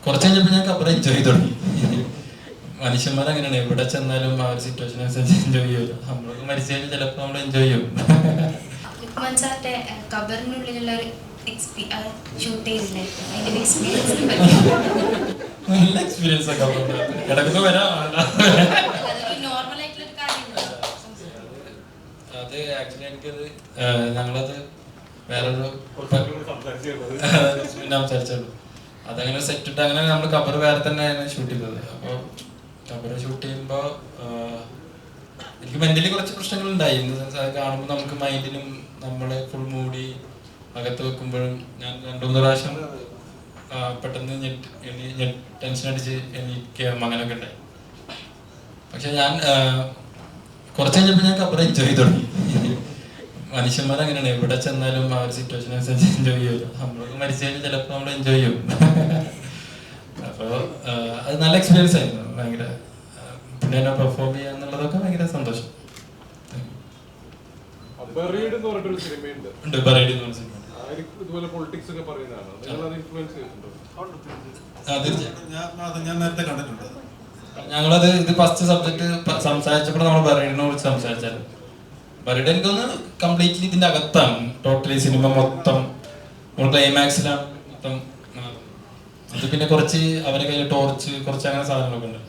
കുറച്ച് കഴിഞ്ഞപ്പോൾ ഞാൻ കബർ എൻജോയ് ചെയ്ത് തുടങ്ങി. മനുഷ്യന്മാർ അങ്ങനെയാണ്, എവിടെ ചെന്നാലും ആ ഒരു സിറ്റുവേഷൻ അനുസരിച്ച് എൻജോയ് ചെയ്യും. നമ്മളൊക്കെ മരിച്ചു കഴിഞ്ഞാൽ ചിലപ്പോൾ നമ്മൾ എൻജോയ് ചെയ്യും. കബറിനുള്ളിലുള്ള നല്ല എക്സ്പീരിയൻസ് ഒക്കെ കിടക്കുമ്പോ വരാം. അത് ആക്ച്വലി എനിക്കത് ഞങ്ങളത് വേറൊരു സംസാരിച്ചുള്ളൂ. അതങ്ങനെ സെറ്റ് ഇട്ട് അങ്ങനെ നമ്മൾ കബർ വേറെ തന്നെയാണ് ഷൂട്ട് ചെയ്തത്. അപ്പോൾ കബർ ഷൂട്ട് ചെയ്യുമ്പോൾ എനിക്ക് മെന്റലി കുറച്ച് പ്രശ്നങ്ങളുണ്ടായി. അത് കാണുമ്പോൾ നമുക്ക് മൈൻഡിനും നമ്മളെ ഫുൾ മൂടി അകത്ത് വെക്കുമ്പോഴും ഞാൻ 2-3 പ്രാവശ്യം പെട്ടെന്ന് ടെൻഷൻ അടിച്ച് എനിക്ക് അങ്ങനെയൊക്കെ ഉണ്ടായി. പക്ഷെ ഞാൻ കുറച്ച് കഴിഞ്ഞപ്പോൾ ഞാൻ കബർ എൻജോയ് ചെയ്ത് തുടങ്ങി. മനുഷ്യന്മാർ അങ്ങനെയാണ്, എവിടെ ചെന്നാലും ആ ഒരു സിറ്റുവേഷൻ അനുസരിച്ച് എൻജോയ് ചെയ്യും. നമ്മളൊക്കെ മരിച്ചു കഴിഞ്ഞാൽ ചിലപ്പോൾ നമ്മൾ എൻജോയ് ചെയ്യും. അപ്പോൾ അത് നല്ല എക്സ്പീരിയൻസ് ആയിരുന്നു. ഭയങ്കര പിന്നെ എന്നെ പെർഫോം ചെയ്യുക എന്നുള്ളതൊക്കെ ഭയങ്കര സന്തോഷം. ഞങ്ങളത് ഇത് ഫസ്റ്റ് സബ്ജക്ട് സംസാരിച്ചപ്പോൾ നമ്മൾ ബറീഡിനെ കുറിച്ച് സംസാരിച്ചായിരുന്നു. ബറീഡ് എനിക്കൊന്ന് കംപ്ലീറ്റ്ലി ഇതിന്റെ അകത്താണ്. ടോട്ടലി സിനിമ മൊത്തം ക്ലൈമാക്സിലാണ് മൊത്തം. അത് പിന്നെ കുറച്ച് അവരെ കയ്യിൽ ടോർച്ച് കുറച്ച് അങ്ങനെ സാധനങ്ങളൊക്കെ ഉണ്ട്.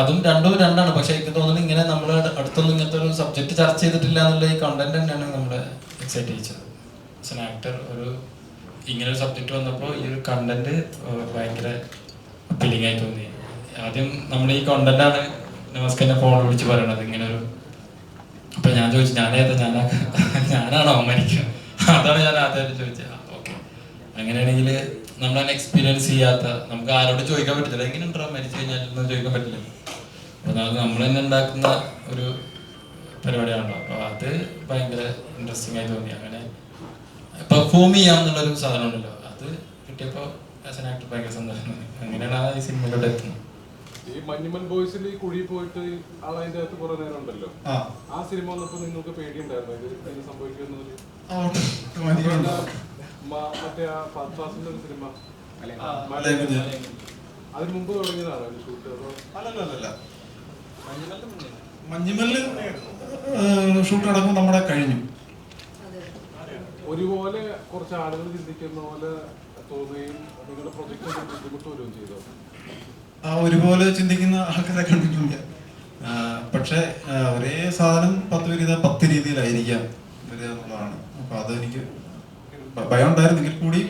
അതും രണ്ടാണ്. പക്ഷെ എനിക്ക് തോന്നുന്നു ഇങ്ങനെ നമ്മൾ അടുത്തൊന്നും ഇങ്ങനത്തെ ഒരു സബ്ജക്ട് ചർച്ച ചെയ്തിട്ടില്ല എന്നുള്ള ഈ കണ്ടന്റ് തന്നെയാണ് നമ്മളെ എക്സൈറ്റ് ചെയ്യിച്ചത്. ആസ് എൻ ആക്ടർ ഇങ്ങനെ ഒരു സബ്ജക്ട് വന്നപ്പോൾ ഈ ഒരു കണ്ടന്റ് ഭയങ്കര അപ്പീലിംഗ് ആയി തോന്നി. ആദ്യം നമ്മൾ ഈ കണ്ടന്റാണ് നമസ്കാരം ഫോൺ വിളിച്ച് പറയണത് ഇങ്ങനെ ഒരു. അപ്പൊ ഞാൻ ചോദിച്ചു ഞാനാണോ മരിക്കുക? അതാണ് ഞാൻ ആദ്യമായിട്ട് ചോദിച്ചത്. ഓക്കെ, അങ്ങനെയാണെങ്കിൽ നമ്മളതിനെ എക്സ്പീരിയൻസ് ചെയ്യാത്ത, നമുക്ക് ആരോട് ചോദിക്കാൻ പറ്റില്ല എങ്ങനെ ഉണ്ടോ മരിച്ചു കഴിഞ്ഞാൽ ചോദിക്കാൻ പറ്റില്ല. അപ്പൊ അത് നമ്മൾ തന്നെ ഉണ്ടാക്കുന്ന ഒരു പരിപാടിയാണല്ലോ. അപ്പൊ അത് ഭയങ്കര ഇൻട്രസ്റ്റിംഗ് ആയി തോന്നി. അങ്ങനെ പെർഫോം ചെയ്യാന്നുള്ളൊരു സാധനം ഉണ്ടല്ലോ, അത് കിട്ടിയപ്പോൾ ആസ് എൻ ആക്ടർ ഭയങ്കര സന്തോഷം തോന്നി. അങ്ങനെയാണ് ആ ഈ സിനിമയിലൂടെ എത്തുന്നത്. ഈ മഞ്ഞുമൽ ബോയ്സിൽ ഈ കുഴി പോയിട്ട് ആളതിന്റെ അകത്ത് കുറെ നേരം ഉണ്ടല്ലോ, ആ സിനിമ വന്നപ്പോ നിങ്ങൾക്ക് പേടിയുണ്ടായിരുന്നു ഇത് സംഭവിക്കുന്നത്? മറ്റേ ആ ഫാസിന്റെ ഒരു സിനിമ അതിന് മുമ്പ് തുടങ്ങിയതാണോ ഷൂട്ട്? അല്ലല്ല, മഞ്ഞുമല്ല് ഷൂട്ട് നടക്കുമ്പോൾ നമ്മുടെ കഴിഞ്ഞു. ഒരുപോലെ കുറച്ച് ആളുകൾ ചിന്തിക്കുന്ന പോലെ തോന്നുകയും നിങ്ങളുടെ പ്രൊജക്റ്റ് ബുദ്ധിമുട്ട് വരികയും ചെയ്തോ? ഒരുപോലെ ചിന്തിക്കുന്ന ആൾക്കാരെ കണ്ടിട്ടുണ്ട്. പക്ഷെ ഒരേ സാധനം 10 രീതിയിലായിരിക്കാം വരിക എന്നുള്ളതാണ്. അപ്പൊ അത് എനിക്ക് ഭയം ഉണ്ടായിരുന്നെങ്കിൽ കൂടി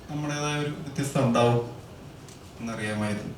നമ്മുടേതായ ഒരു വ്യത്യസ്തത ഉണ്ടാവും എന്നറിയാമായിരുന്നു.